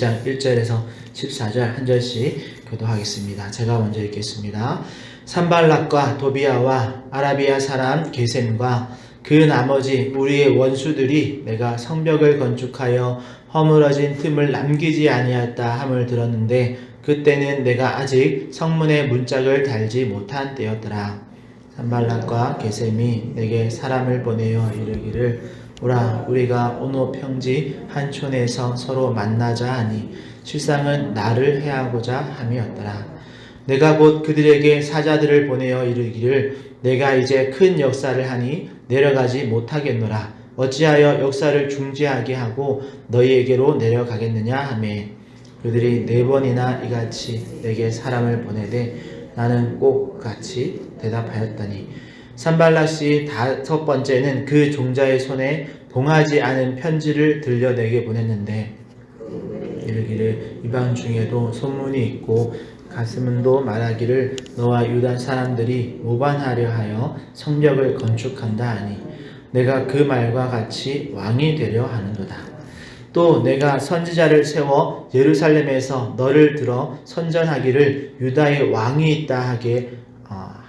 1장 1절에서 14절 한 절씩 교도하겠습니다. 제가 먼저 읽겠습니다. 산발락과 도비아와 아라비아 사람 게셈과 그 나머지 우리의 원수들이 내가 성벽을 건축하여 허물어진 틈을 남기지 아니하였다 함을 들었는데 그때는 내가 아직 성문에 문짝을 달지 못한 때였더라. 산발락과 게셈이 내게 사람을 보내어 이르기를 오라 우리가 오노 평지 한 촌에서 서로 만나자 하니 실상은 나를 해하고자 함이었더라. 내가 곧 그들에게 사자들을 보내어 이르기를 내가 이제 큰 역사를 하니 내려가지 못하겠노라. 어찌하여 역사를 중지하게 하고 너희에게로 내려가겠느냐 하매 그들이 4번이나 이같이 내게 사람을 보내되 나는 꼭 같이 대답하였더니 산발락이 5번째는 그 종자의 손에 봉하지 않은 편지를 들려 내게 보냈는데 이르기를 이방 중에도 소문이 있고 가스문도 말하기를 너와 유다 사람들이 모반하려 하여 성벽을 건축한다 하니 내가 그 말과 같이 왕이 되려 하는도다. 또 내가 선지자를 세워 예루살렘에서 너를 들어 선전하기를 유다의 왕이 있다 하게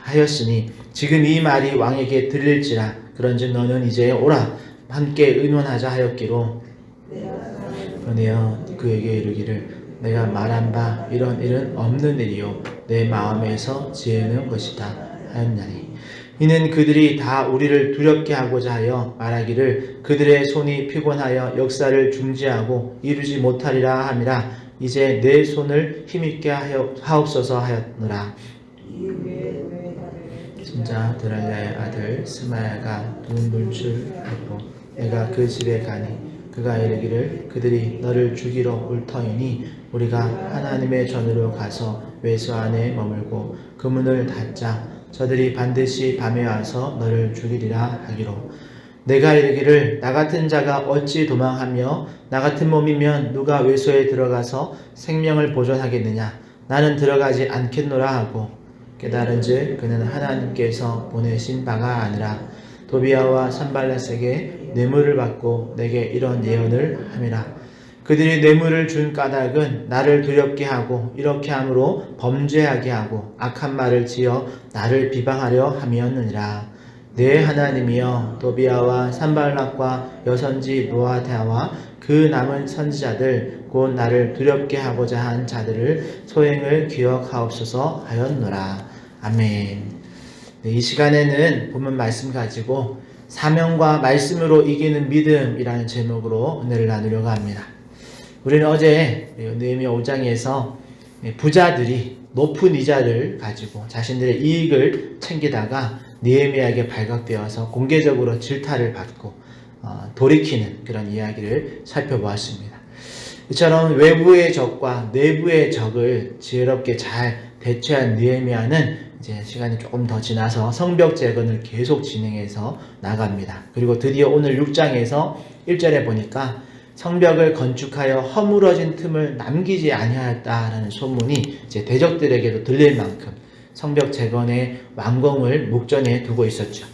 하였으니 지금 이 말이 왕에게 들릴지라. 그런즉 너는 이제 오라 함께 의논하자 하였기로 그러네요. 그에게 이르기를 내가 말한 바 이런 일은 없는 일이요 내 마음에서 지혜는 것이다 하였나니 이는 그들이 다 우리를 두렵게 하고자 하여 말하기를 그들의 손이 피곤하여 역사를 중지하고 이루지 못하리라 함이라. 이제 내 손을 힘있게 하옵소서 하였노라. 진짜 드랄랴의 아들 스마야가 돈불출하고 내가 그 집에 가니 그가 이르기를 그들이 너를 죽이러 올 터이니 우리가 하나님의 전으로 가서 외소 안에 머물고 그 문을 닫자. 저들이 반드시 밤에 와서 너를 죽이리라 하기로 내가 이르기를 나 같은 자가 어찌 도망하며 나 같은 몸이면 누가 외소에 들어가서 생명을 보존하겠느냐. 나는 들어가지 않겠노라 하고 깨달은즉 그는 하나님께서 보내신 바가 아니라 도비아와 산발락에게 뇌물을 받고 내게 이런 예언을 함이라. 그들이 뇌물을 준 까닭은 나를 두렵게 하고 이렇게 함으로 범죄하게 하고 악한 말을 지어 나를 비방하려 함이었느니라. 내 하나님이여 도비아와 산발락과 여선지 노아다와 그 남은 선지자들 곧 나를 두렵게 하고자 한 자들을 소행을 기억하옵소서 하였노라. 아멘. 이 시간에는 본문 말씀 가지고 사명과 말씀으로 이기는 믿음이라는 제목으로 은혜를 나누려고 합니다. 우리는 어제 느헤미야 5장에서 부자들이 높은 이자를 가지고 자신들의 이익을 챙기다가 느헤미야에게 발각되어서 공개적으로 질타를 받고 돌이키는 그런 이야기를 살펴보았습니다. 이처럼 외부의 적과 내부의 적을 지혜롭게 잘 대처한 느헤미야는 이제 시간이 조금 더 지나서 성벽 재건을 계속 진행해서 나갑니다. 그리고 드디어 오늘 6장에서 1절에 보니까 성벽을 건축하여 허물어진 틈을 남기지 아니하였다라는 소문이 이제 대적들에게도 들릴 만큼 성벽 재건의 완공을 목전에 두고 있었죠.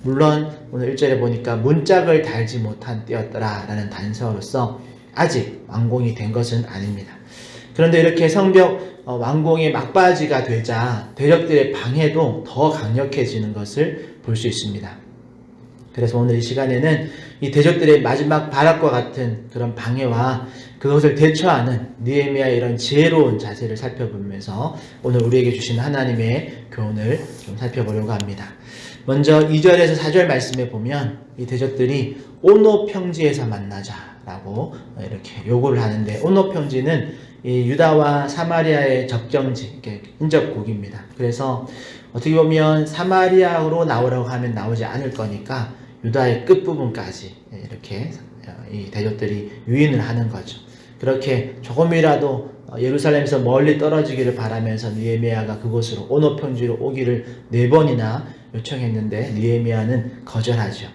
물론 오늘 1절에 보니까 문짝을 달지 못한 때였더라라는 단서로서 아직 완공이 된 것은 아닙니다. 그런데 이렇게 성벽 완공의 막바지가 되자 대적들의 방해도 더 강력해지는 것을 볼 수 있습니다. 그래서 오늘 이 시간에는 이 대적들의 마지막 발악과 같은 그런 방해와 그것을 대처하는 느헤미야의 이런 지혜로운 자세를 살펴보면서 오늘 우리에게 주신 하나님의 교훈을 좀 살펴보려고 합니다. 먼저 2절에서 4절 말씀에 보면 이 대적들이 오노 평지에서 만나자라고 이렇게 요구를 하는데 오노 평지는 이 유다와 사마리아의 적정지, 인접국입니다. 그래서 어떻게 보면 사마리아로 나오라고 하면 나오지 않을 거니까 유다의 끝부분까지 이렇게 이 대적들이 유인을 하는 거죠. 그렇게 조금이라도 예루살렘에서 멀리 떨어지기를 바라면서 느헤미야가 그곳으로 오노 평지로 오기를 4번이나 요청했는데 느헤미야는 거절하죠.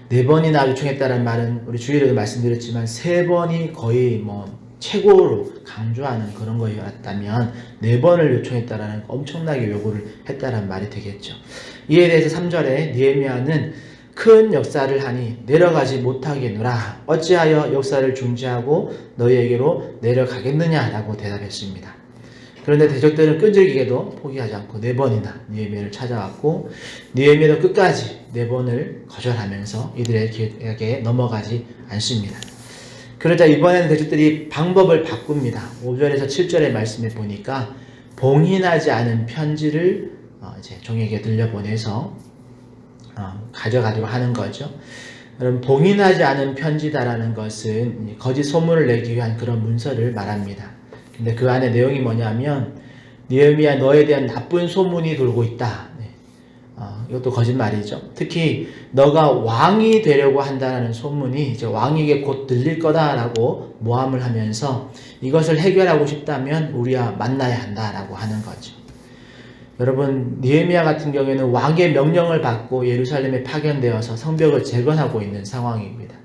4번이나 요청했다는 말은 우리 주일에도 말씀드렸지만 3번이 거의 최고로 강조하는 그런 거였다면 4번을 요청했다라는 엄청나게 요구를 했다라는 말이 되겠죠. 이에 대해서 3절에 느헤미야는 큰 역사를 하니 내려가지 못하겠노라. 어찌하여 역사를 중지하고 너희에게로 내려가겠느냐라고 대답했습니다. 그런데 대적들은 끈질기게도 포기하지 않고 4번이나 느헤미야를 찾아왔고 느헤미야도 끝까지 4번을 거절하면서 이들에게 넘어가지 않습니다. 그러자 이번에는 대적들이 방법을 바꿉니다. 5절에서 7절의 말씀에 보니까 봉인하지 않은 편지를 이제 종에게 들려보내서 가져가려고 하는 거죠. 여러분, 봉인하지 않은 편지다라는 것은 거짓 소문을 내기 위한 그런 문서를 말합니다. 근데 그 안에 내용이 뭐냐면 느헤미야 너에 대한 나쁜 소문이 돌고 있다. 이것도 거짓말이죠. 특히 너가 왕이 되려고 한다는 소문이 이제 왕에게 곧 들릴 거다라고 모함을 하면서 이것을 해결하고 싶다면 우리와 만나야 한다라고 하는 거죠. 여러분, 느헤미야 같은 경우에는 왕의 명령을 받고 예루살렘에 파견되어서 성벽을 재건하고 있는 상황입니다.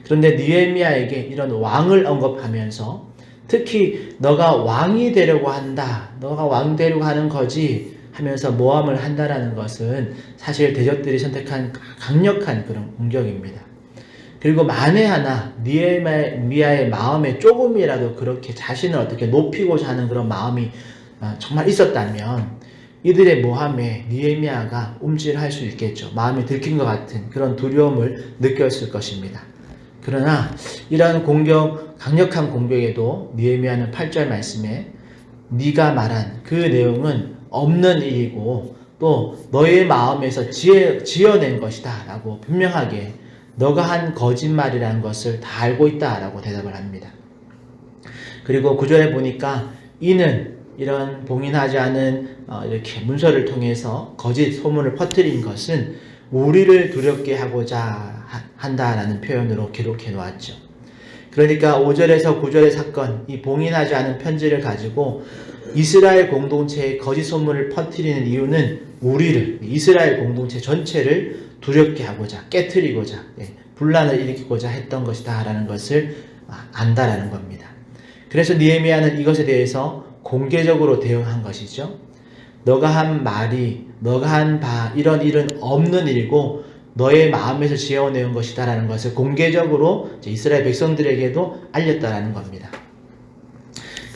그런데 느헤미야에게 이런 왕을 언급하면서 특히 너가 왕이 되려고 한다, 너가 왕 되려고 하는 거지 하면서 모함을 한다라는 것은 사실 대적들이 선택한 강력한 그런 공격입니다. 그리고 만에 하나 느헤미야의 마음에 조금이라도 그렇게 자신을 어떻게 높이고자 하는 그런 마음이 정말 있었다면 이들의 모함에 느헤미야가 움찔할 수 있겠죠. 마음이 들킨 것 같은 그런 두려움을 느꼈을 것입니다. 그러나 이러한 강력한 공격에도 느헤미야는 8절 말씀에 네가 말한 그 내용은 없는 일이고 또 너의 마음에서 지어낸 것이다 라고 분명하게 너가 한 거짓말이라는 것을 다 알고 있다 라고 대답을 합니다. 그리고 9절에 보니까 이는 이런 봉인하지 않은 이렇게 문서를 통해서 거짓 소문을 퍼뜨린 것은 우리를 두렵게 하고자 한다라는 표현으로 기록해 놓았죠. 그러니까 5절에서 9절의 사건, 이 봉인하지 않은 편지를 가지고 이스라엘 공동체의 거짓 소문을 퍼뜨리는 이유는 우리를, 이스라엘 공동체 전체를 두렵게 하고자, 깨트리고자, 분란을 일으키고자 했던 것이다 라는 것을 안다라는 겁니다. 그래서 느헤미야는 이것에 대해서 공개적으로 대응한 것이죠. 너가 한 말이, 너가 한 바, 이런 일은 없는 일이고 너의 마음에서 지어내온 것이다 라는 것을 공개적으로 이스라엘 백성들에게도 알렸다라는 겁니다.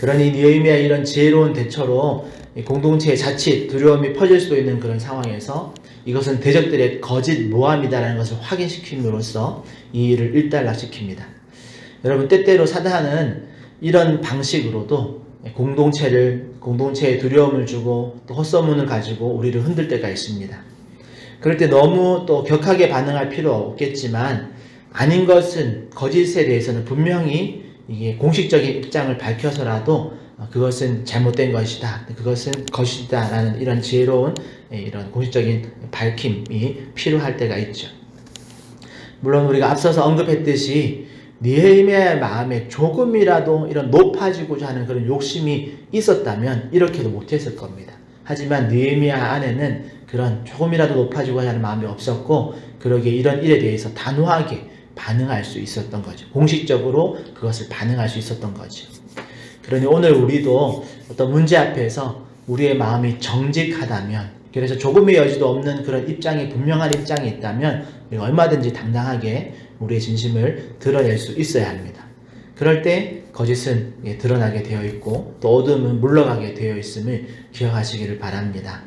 그러니 느헤미야의 이런 지혜로운 대처로 공동체에 자칫 두려움이 퍼질 수도 있는 그런 상황에서 이것은 대적들의 거짓 모함이다라는 것을 확인시킴으로써 이 일을 일단락시킵니다. 여러분, 때때로 사단은 이런 방식으로도 공동체에 두려움을 주고 또 헛소문을 가지고 우리를 흔들 때가 있습니다. 그럴 때 너무 또 격하게 반응할 필요 없겠지만 아닌 것은 거짓에 대해서는 분명히 이게 공식적인 입장을 밝혀서라도 그것은 잘못된 것이다, 그것은 것이다 라는 이런 지혜로운 이런 공식적인 밝힘이 필요할 때가 있죠. 물론 우리가 앞서서 언급했듯이 느헤미야의 마음에 조금이라도 이런 높아지고자 하는 그런 욕심이 있었다면 이렇게도 못했을 겁니다. 하지만 느헤미야 안에는 그런 조금이라도 높아지고자 하는 마음이 없었고 그러기에 이런 일에 대해서 단호하게 반응할 수 있었던 거죠. 공식적으로 그것을 반응할 수 있었던 거죠. 그러니 오늘 우리도 어떤 문제 앞에서 우리의 마음이 정직하다면, 그래서 조금의 여지도 없는 그런 입장이, 분명한 입장이 있다면 우리가 얼마든지 당당하게 우리의 진심을 드러낼 수 있어야 합니다. 그럴 때 거짓은 드러나게 되어 있고 또 어둠은 물러가게 되어 있음을 기억하시기를 바랍니다.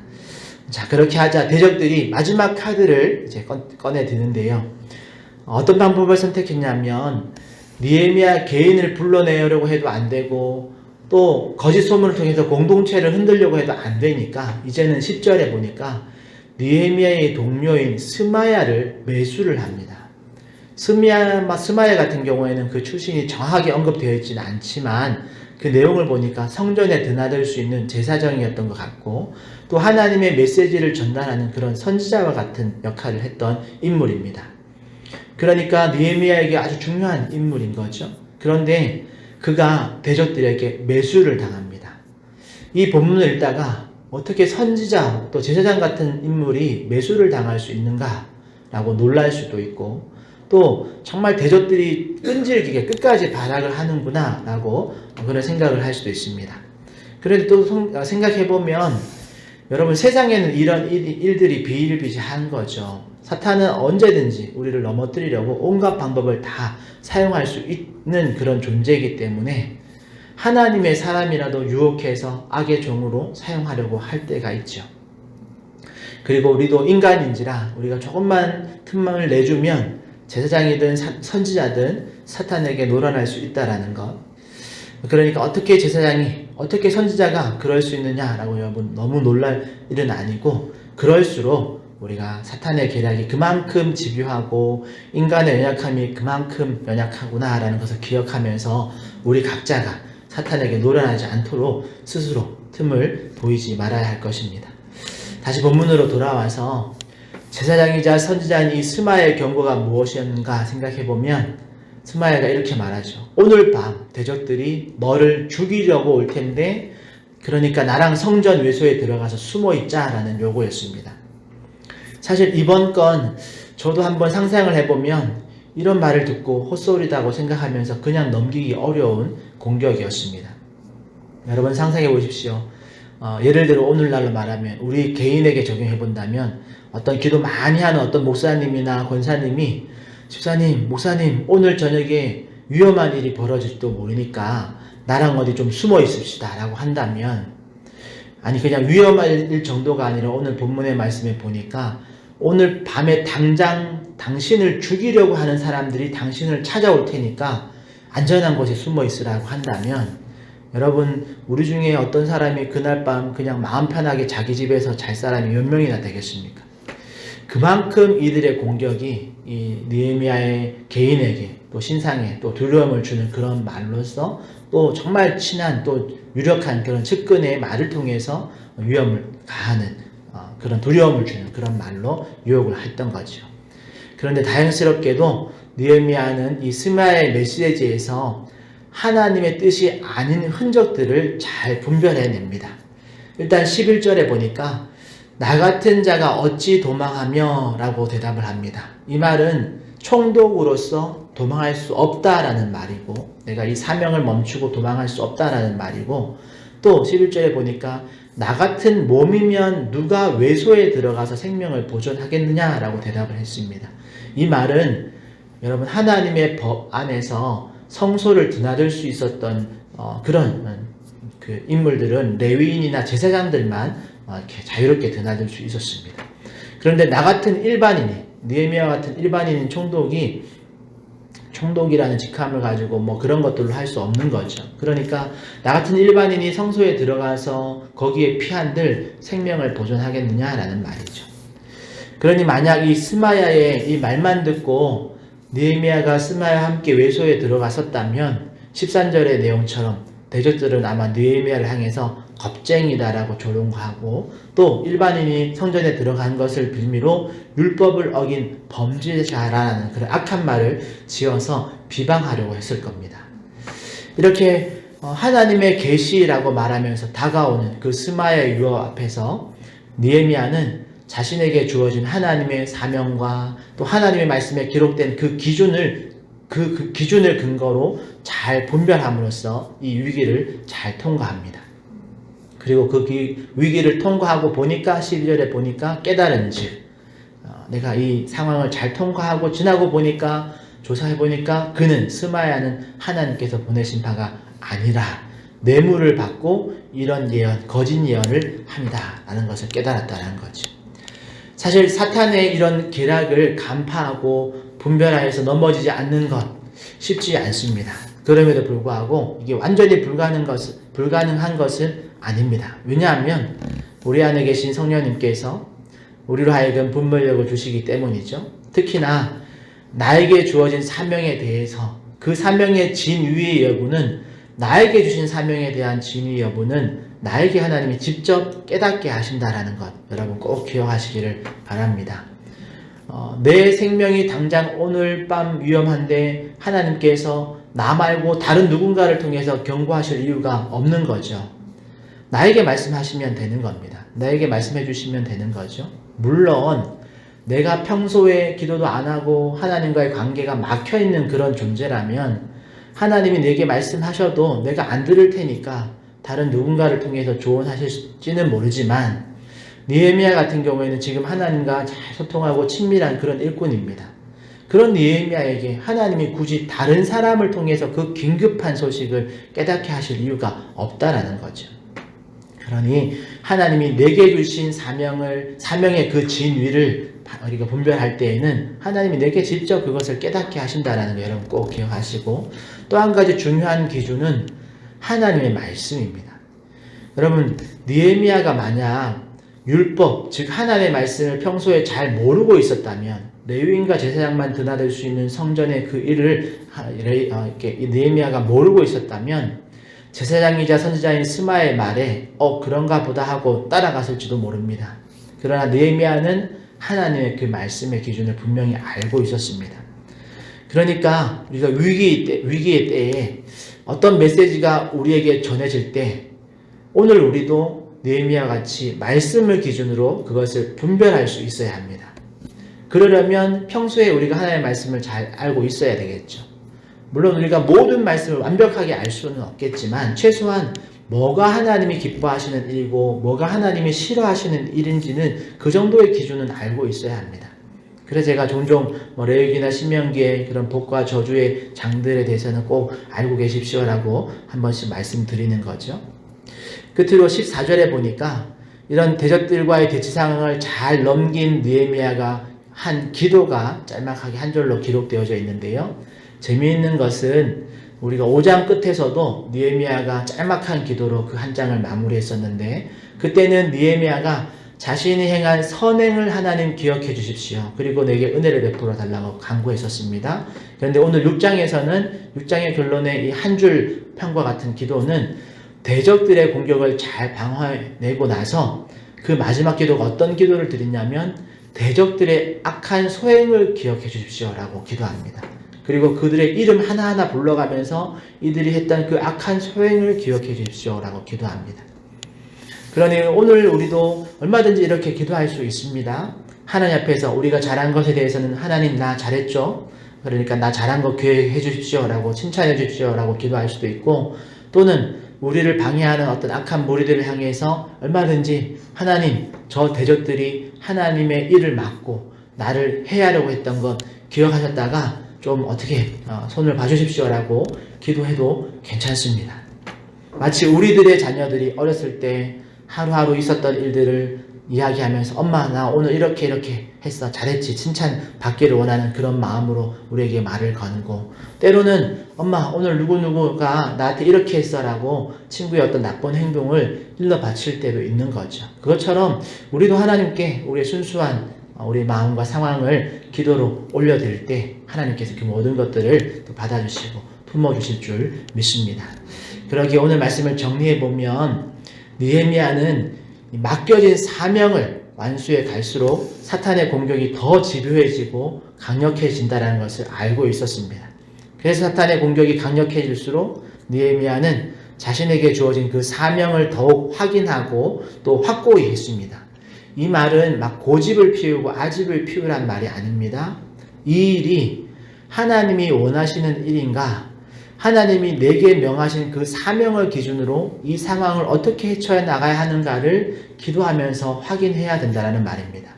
자, 그렇게 하자 대적들이 마지막 카드를 이제 꺼내 드는데요. 어떤 방법을 선택했냐면 느헤미야 개인을 불러내려고 해도 안 되고 또 거짓 소문을 통해서 공동체를 흔들려고 해도 안 되니까 이제는 10절에 보니까 느헤미야의 동료인 스마야를 매수를 합니다. 스마야 같은 경우에는 그 출신이 정확하게 언급되어 있지는 않지만 그 내용을 보니까 성전에 드나들 수 있는 제사장이었던 것 같고 또 하나님의 메시지를 전달하는 그런 선지자와 같은 역할을 했던 인물입니다. 그러니까 느헤미야에게 아주 중요한 인물인 거죠. 그런데 그가 대적들에게 매수를 당합니다. 이 본문을 읽다가 어떻게 선지자 또 제사장 같은 인물이 매수를 당할 수 있는가 라고 놀랄 수도 있고 또 정말 대적들이 끈질기게 끝까지 발악을 하는구나 라고 그런 생각을 할 수도 있습니다. 그런데 또 생각해보면 여러분, 세상에는 이런 일들이 비일비재한 거죠. 사탄은 언제든지 우리를 넘어뜨리려고 온갖 방법을 다 사용할 수 있는 그런 존재이기 때문에 하나님의 사람이라도 유혹해서 악의 종으로 사용하려고 할 때가 있죠. 그리고 우리도 인간인지라 우리가 조금만 틈을 내주면 제사장이든 선지자든 사탄에게 놀아날 수 있다라는 것. 그러니까 어떻게 제사장이, 어떻게 선지자가 그럴 수 있느냐라고 여러분 너무 놀랄 일은 아니고, 그럴수록 우리가 사탄의 계략이 그만큼 집요하고 인간의 연약함이 그만큼 연약하구나라는 것을 기억하면서 우리 각자가 사탄에게 놀아나지 않도록 스스로 틈을 보이지 말아야 할 것입니다. 다시 본문으로 돌아와서 제사장이자 선지자인 이 스마야의 경고가 무엇인가 생각해보면 스마야가 이렇게 말하죠. 오늘 밤 대적들이 너를 죽이려고 올 텐데 그러니까 나랑 성전 외소에 들어가서 숨어 있자라는 요구였습니다. 사실 이번 건 저도 한번 상상을 해보면 이런 말을 듣고 헛소리다고 생각하면서 그냥 넘기기 어려운 공격이었습니다. 여러분 상상해 보십시오. 예를 들어 오늘날로 말하면 우리 개인에게 적용해 본다면 어떤 기도 많이 하는 어떤 목사님이나 권사님이 집사님, 목사님 오늘 저녁에 위험한 일이 벌어질지도 모르니까 나랑 어디 좀 숨어 있읍시다 라고 한다면, 아니 그냥 위험한 일 정도가 아니라 오늘 본문의 말씀에 보니까 오늘 밤에 당장 당신을 죽이려고 하는 사람들이 당신을 찾아올 테니까 안전한 곳에 숨어 있으라고 한다면, 여러분 우리 중에 어떤 사람이 그날 밤 그냥 마음 편하게 자기 집에서 잘 사람이 몇 명이나 되겠습니까? 그만큼 이들의 공격이 이 느헤미야의 개인에게 또 신상에 또 두려움을 주는 그런 말로서 또 정말 친한 또 유력한 그런 측근의 말을 통해서 위험을 가하는 그런 두려움을 주는 그런 말로 유혹을 했던 거죠. 그런데 다행스럽게도 느헤미야는 이 스마야의 메시지에서 하나님의 뜻이 아닌 흔적들을 잘 분별해냅니다. 일단 11절에 보니까 나 같은 자가 어찌 도망하며 라고 대답을 합니다. 이 말은 총독으로서 도망할 수 없다라는 말이고, 내가 이 사명을 멈추고 도망할 수 없다라는 말이고, 또 11절에 보니까 나 같은 몸이면 누가 외소에 들어가서 생명을 보존하겠느냐라고 대답을 했습니다. 이 말은 여러분 하나님의 법 안에서 성소를 드나들 수 있었던 그런 그 인물들은 레위인이나 제사장들만 이렇게 자유롭게 드나들 수 있었습니다. 그런데 나 같은 일반인이, 느헤미야 같은 일반인인 총독이라는 직함을 가지고 뭐 그런 것들로 할 수 없는 거죠. 그러니까 나 같은 일반인이 성소에 들어가서 거기에 피한들 생명을 보존하겠느냐라는 말이죠. 그러니 만약 이 스마야의 이 말만 듣고 느헤미야가 스마야와 함께 외소에 들어갔었다면 13절의 내용처럼 대적들은 아마 느헤미야를 향해서 겁쟁이다라고 조롱하고, 또 일반인이 성전에 들어간 것을 빌미로 율법을 어긴 범죄자라는 그런 악한 말을 지어서 비방하려고 했을 겁니다. 이렇게 하나님의 계시라고 말하면서 다가오는 그 스마야의 유혹 앞에서 느헤미야는 자신에게 주어진 하나님의 사명과 또 하나님의 말씀에 기록된 그 기준을 근거로 잘 분별함으로써 이 위기를 잘 통과합니다. 그리고 그 위기를 통과하고 보니까 12절에 보니까 깨달은즉, 내가 이 상황을 잘 통과하고 지나고 보니까 조사해 보니까 그는 스마야는 하나님께서 보내신 바가 아니라 뇌물을 받고 이런 예언, 거짓 예언을 합니다 라는 것을 깨달았다는 거죠. 사실 사탄의 이런 계략을 간파하고 분별하여서 넘어지지 않는 것 쉽지 않습니다. 그럼에도 불구하고 이게 완전히 불가능한 것은 아닙니다. 왜냐하면 우리 안에 계신 성령님께서 우리로 하여금 분별력을 주시기 때문이죠. 특히나 나에게 주어진 사명에 대해서 그 사명의 진위의 여부는, 나에게 주신 사명에 대한 진위 여부는 나에게 하나님이 직접 깨닫게 하신다라는 것, 여러분 꼭 기억하시기를 바랍니다. 내 생명이 당장 오늘 밤 위험한데 하나님께서 나 말고 다른 누군가를 통해서 경고하실 이유가 없는 거죠. 나에게 말씀하시면 되는 겁니다. 나에게 말씀해 주시면 되는 거죠. 물론 내가 평소에 기도도 안 하고 하나님과의 관계가 막혀있는 그런 존재라면 하나님이 내게 말씀하셔도 내가 안 들을 테니까 다른 누군가를 통해서 조언하실지는 모르지만, 느헤미야 같은 경우에는 지금 하나님과 잘 소통하고 친밀한 그런 일꾼입니다. 그런 느헤미야에게 하나님이 굳이 다른 사람을 통해서 그 긴급한 소식을 깨닫게 하실 이유가 없다라는 거죠. 그러니 하나님이 내게 주신 사명의 그 진위를 우리가 분별할 때에는 하나님이 내게 직접 그것을 깨닫게 하신다라는 거 여러분 꼭 기억하시고, 또 한 가지 중요한 기준은 하나님의 말씀입니다. 여러분, 느헤미야가 만약 율법, 즉 하나님의 말씀을 평소에 잘 모르고 있었다면, 레위인과 제사장만 드나들 수 있는 성전의 그 일을 느헤미야가 모르고 있었다면 제사장이자 선지자인 스마의 말에 그런가 보다 하고 따라갔을지도 모릅니다. 그러나 느헤미야는 하나님의 그 말씀의 기준을 분명히 알고 있었습니다. 그러니까 우리가 위기의 때에 어떤 메시지가 우리에게 전해질 때 오늘 우리도 느헤미야 같이 말씀을 기준으로 그것을 분별할 수 있어야 합니다. 그러려면 평소에 우리가 하나님의 말씀을 잘 알고 있어야 되겠죠. 물론 우리가 모든 말씀을 완벽하게 알 수는 없겠지만 최소한 뭐가 하나님이 기뻐하시는 일이고 뭐가 하나님이 싫어하시는 일인지는 그 정도의 기준은 알고 있어야 합니다. 그래서 제가 종종 레위기나 신명기의 그런 복과 저주의 장들에 대해서는 꼭 알고 계십시오라고 한 번씩 말씀드리는 거죠. 끝으로 14절에 보니까 이런 대적들과의 대치 상황을 잘 넘긴 느헤미야가 한 기도가 짤막하게 한 절로 기록되어져 있는데요. 재미있는 것은 우리가 5장 끝에서도 느헤미야가 짤막한 기도로 그 한 장을 마무리했었는데, 그때는 느헤미야가 자신이 행한 선행을 하나님 기억해 주십시오. 그리고 내게 은혜를 베풀어 달라고 간구했었습니다. 그런데 오늘 6장에서는 6장의 결론의 이 한 줄 평과 같은 기도는 대적들의 공격을 잘 방어해내고 나서 그 마지막 기도가 어떤 기도를 드리냐면 대적들의 악한 소행을 기억해 주십시오라고 기도합니다. 그리고 그들의 이름 하나하나 불러가면서 이들이 했던 그 악한 소행을 기억해 주십시오라고 기도합니다. 그러니 오늘 우리도 얼마든지 이렇게 기도할 수 있습니다. 하나님 앞에서 우리가 잘한 것에 대해서는 하나님 나 잘했죠? 그러니까 나 잘한 거 기억해 주십시오라고 칭찬해 주십시오라고 기도할 수도 있고, 또는 우리를 방해하는 어떤 악한 무리들을 향해서 얼마든지 하나님, 저 대적들이 하나님의 일을 막고 나를 해하려고 했던 것 기억하셨다가 좀 어떻게 손을 봐주십시오라고 기도해도 괜찮습니다. 마치 우리들의 자녀들이 어렸을 때 하루하루 있었던 일들을 이야기하면서 엄마 나 오늘 이렇게 했어 잘했지 칭찬 받기를 원하는 그런 마음으로 우리에게 말을 거는고, 때로는 엄마 오늘 누구누구가 나한테 이렇게 했어 라고 친구의 어떤 나쁜 행동을 일러 바칠 때도 있는 거죠. 그것처럼 우리도 하나님께 우리의 순수한 우리 마음과 상황을 기도로 올려드릴 때 하나님께서 그 모든 것들을 또 받아주시고 품어주실 줄 믿습니다. 그러기에 오늘 말씀을 정리해보면 느헤미야는 맡겨진 사명을 완수해 갈수록 사탄의 공격이 더 집요해지고 강력해진다는 것을 알고 있었습니다. 그래서 사탄의 공격이 강력해질수록 느헤미야는 자신에게 주어진 그 사명을 더욱 확인하고 또 확고히 했습니다. 이 말은 막 고집을 피우고 아집을 피우란 말이 아닙니다. 이 일이 하나님이 원하시는 일인가, 하나님이 내게 명하신 그 사명을 기준으로 이 상황을 어떻게 헤쳐야 나가야 하는가를 기도하면서 확인해야 된다는 말입니다.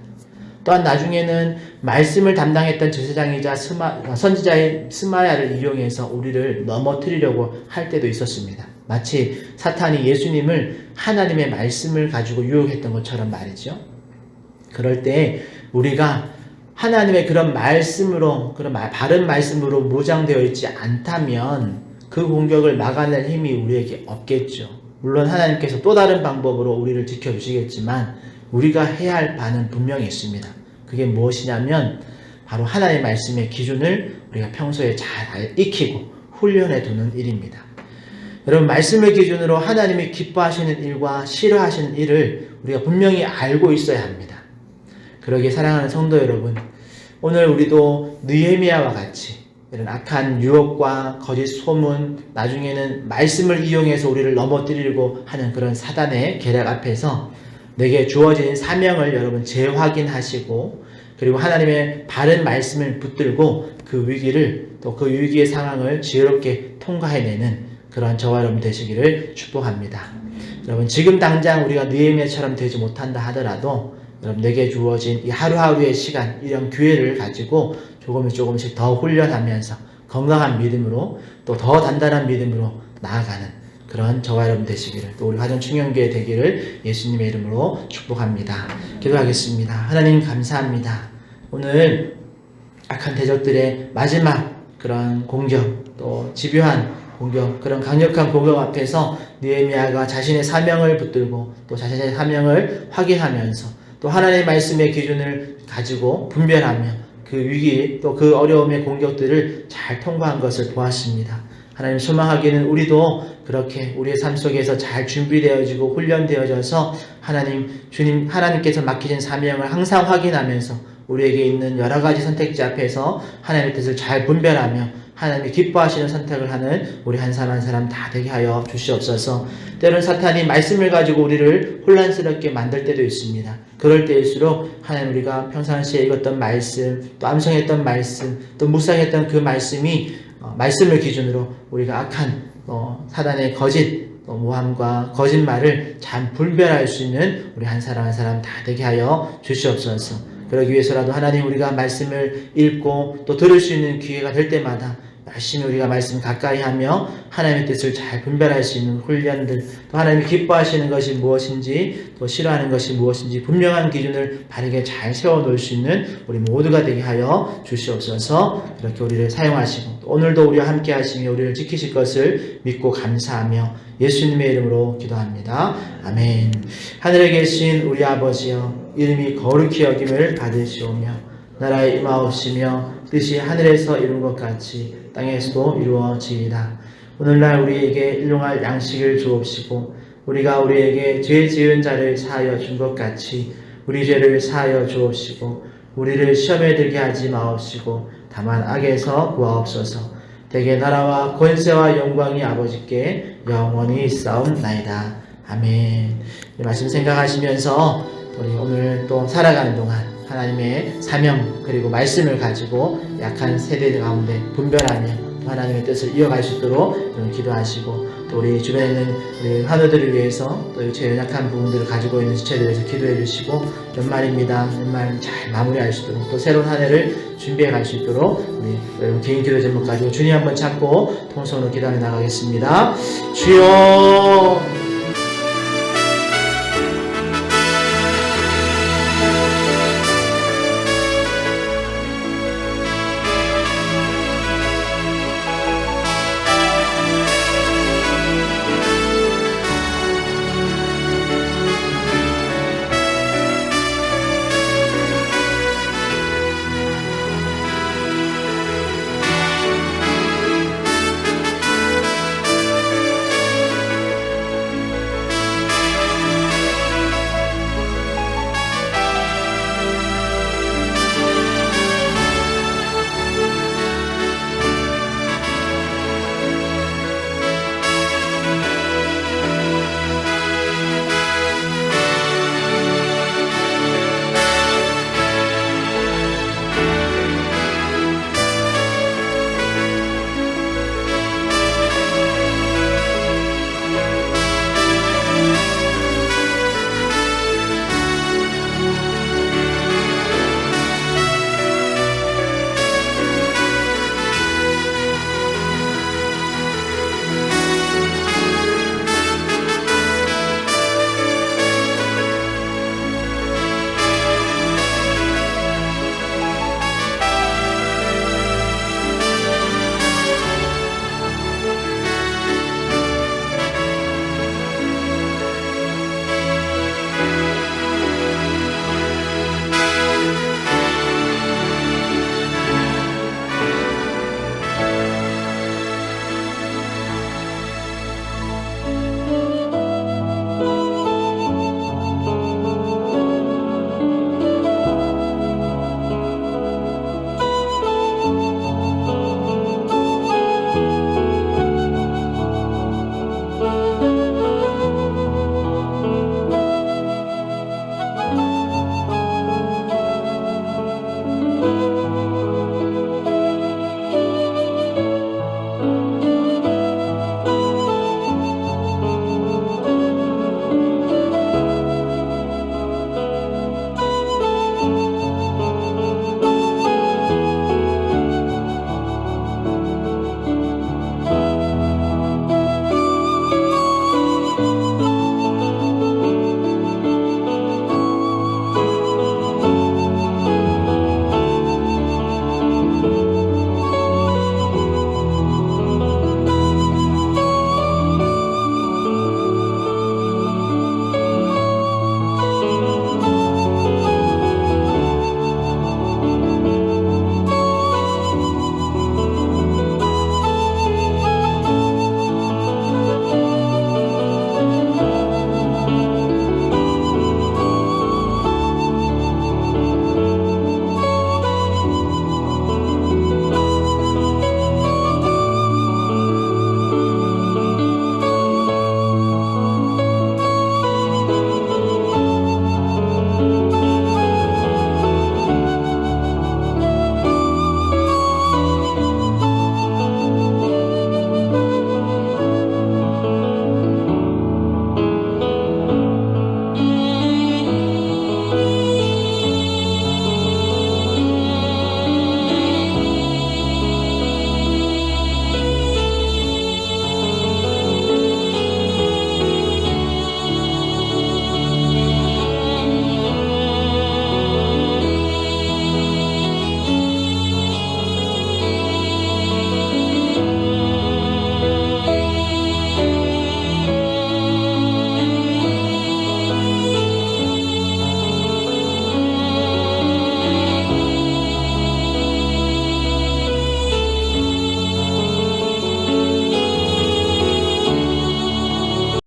또한 나중에는 말씀을 담당했던 제사장이자 선지자인 스마야를 이용해서 우리를 넘어뜨리려고 할 때도 있었습니다. 마치 사탄이 예수님을 하나님의 말씀을 가지고 유혹했던 것처럼 말이죠. 그럴 때 우리가 하나님의 그런 말씀으로, 그런 바른 말씀으로 무장되어 있지 않다면 그 공격을 막아낼 힘이 우리에게 없겠죠. 물론 하나님께서 또 다른 방법으로 우리를 지켜주시겠지만 우리가 해야 할 바는 분명히 있습니다. 그게 무엇이냐면 바로 하나님의 말씀의 기준을 우리가 평소에 잘 익히고 훈련해 두는 일입니다. 여러분, 말씀의 기준으로 하나님이 기뻐하시는 일과 싫어하시는 일을 우리가 분명히 알고 있어야 합니다. 그러기에 사랑하는 성도 여러분, 오늘 우리도 느헤미야와 같이 이런 악한 유혹과 거짓 소문, 나중에는 말씀을 이용해서 우리를 넘어뜨리려고 하는 그런 사단의 계략 앞에서 내게 주어진 사명을 여러분 재확인하시고, 그리고 하나님의 바른 말씀을 붙들고 그 위기를, 또 그 위기의 상황을 지혜롭게 통과해내는 그런 저와 여러분 되시기를 축복합니다. 여러분 지금 당장 우리가 느헤미야처럼 되지 못한다 하더라도 여러분 내게 주어진 이 하루하루의 시간 이런 기회를 가지고 조금씩 더 훈련하면서 건강한 믿음으로 또 더 단단한 믿음으로 나아가는 그런 저와 여러분 되시기를 또 우리 화전 충영교회 되기를 예수님의 이름으로 축복합니다. 기도하겠습니다. 하나님 감사합니다. 오늘 악한 대적들의 마지막 그런 공격 또 집요한 공격 그런 강력한 공격 앞에서 느헤미야가 자신의 사명을 붙들고 또 자신의 사명을 확인하면서 또 하나님의 말씀의 기준을 가지고 분별하며 그 위기 또 그 어려움의 공격들을 잘 통과한 것을 보았습니다. 하나님 소망하기는 우리도 그렇게 우리의 삶 속에서 잘 준비되어지고 훈련되어져서 주님 하나님께서 맡기신 사명을 항상 확인하면서 우리에게 있는 여러 가지 선택지 앞에서 하나님의 뜻을 잘 분별하며 하나님이 기뻐하시는 선택을 하는 우리 한 사람 한 사람 다 되게 하여 주시옵소서. 때로는 사탄이 말씀을 가지고 우리를 혼란스럽게 만들 때도 있습니다. 그럴 때일수록 하나님 우리가 평상시에 읽었던 말씀, 또 암송했던 말씀, 또 묵상했던 그 말씀을 기준으로 우리가 악한 사단의 거짓 모함과 거짓말을 잘 분별할 수 있는 우리 한 사람 한 사람 다 되게 하여 주시옵소서. 그러기 위해서라도 하나님 우리가 말씀을 읽고 또 들을 수 있는 기회가 될 때마다 열심히 우리가 말씀 가까이 하며 하나님의 뜻을 잘 분별할 수 있는 훈련들 또 하나님이 기뻐하시는 것이 무엇인지 또 싫어하는 것이 무엇인지 분명한 기준을 바르게 잘 세워놓을 수 있는 우리 모두가 되게 하여 주시옵소서. 그렇게 우리를 사용하시고 또 오늘도 우리와 함께 하시며 우리를 지키실 것을 믿고 감사하며 예수님의 이름으로 기도합니다. 아멘. 하늘에 계신 우리 아버지여 이름이 거룩히 여김을 받으시오며 나라의 임하옵시며 뜻이 하늘에서 이룬 것 같이 땅에서도 이루어지이다. 오늘날 우리에게 일용할 양식을 주옵시고 우리가 우리에게 죄 지은 자를 사하여 준 것 같이 우리 죄를 사하여 주옵시고 우리를 시험에 들게 하지 마옵시고 다만 악에서 구하옵소서. 대개 나라와 권세와 영광이 아버지께 영원히 있사옵나이다. 아멘. 이 말씀 생각하시면서 우리 오늘 또 살아가는 동안 하나님의 사명 그리고 말씀을 가지고 약한 세대 가운데 분별하며 하나님의 뜻을 이어갈 수 있도록 기도하시고 또 우리 주변에 있는 우리 환우들을 위해서 또 제 연약한 부분들을 가지고 있는 지체들을 위해서 기도해 주시고 연말입니다. 연말 잘 마무리할 수 있도록 또 새로운 한 해를 준비해 갈 수 있도록 우리 여러분 개인 기도 제목 가지고 주님 한번 찾고 통성으로 기도해 나가겠습니다. 주여